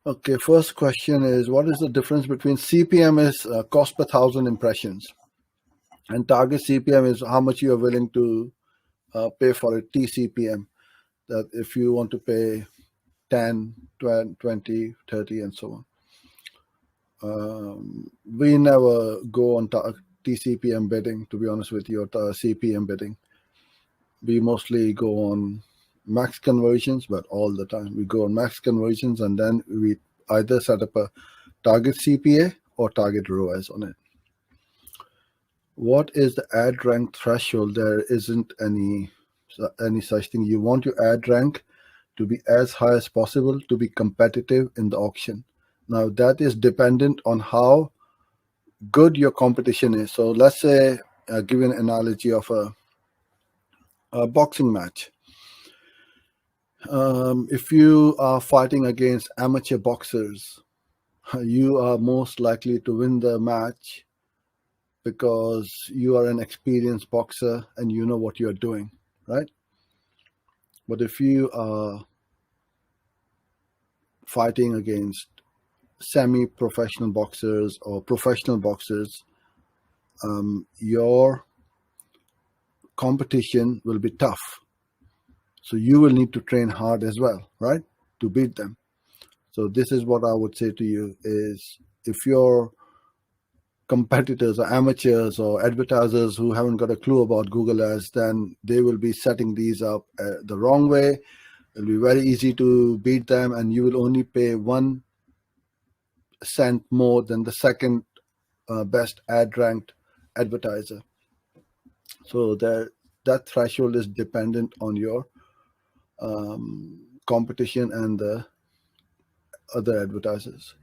Okay, first question is what is the difference between CPM is cost per thousand impressions and target CPM is how much you are willing to pay for it, TCPM. That if you want to pay 10, 20, 30, and so on. We never go on TCPM bidding, to be honest with you, or CPM bidding. We mostly go on max conversions, but all the time we go on max conversions and then we either set up a target CPA or target ROAS on it. What is the ad rank threshold? There isn't any such thing. You want your ad rank to be as high as possible to be competitive in the auction. Now that is dependent on how good your competition is. So let's say, give you an analogy of a boxing match. If you are fighting against amateur boxers, you are most likely to win the match because you are an experienced boxer and you know what you're doing, right? But if you are fighting against semi-professional boxers or professional boxers, your competition will be tough. So you will need to train hard as well, right, to beat them. So this is what I would say to you is if your competitors are amateurs or advertisers who haven't got a clue about Google Ads, then they will be setting these up the wrong way. It'll be very easy to beat them and you will only pay 1 cent more than the second best ad ranked advertiser. So that threshold is dependent on your competition and the other advertisers.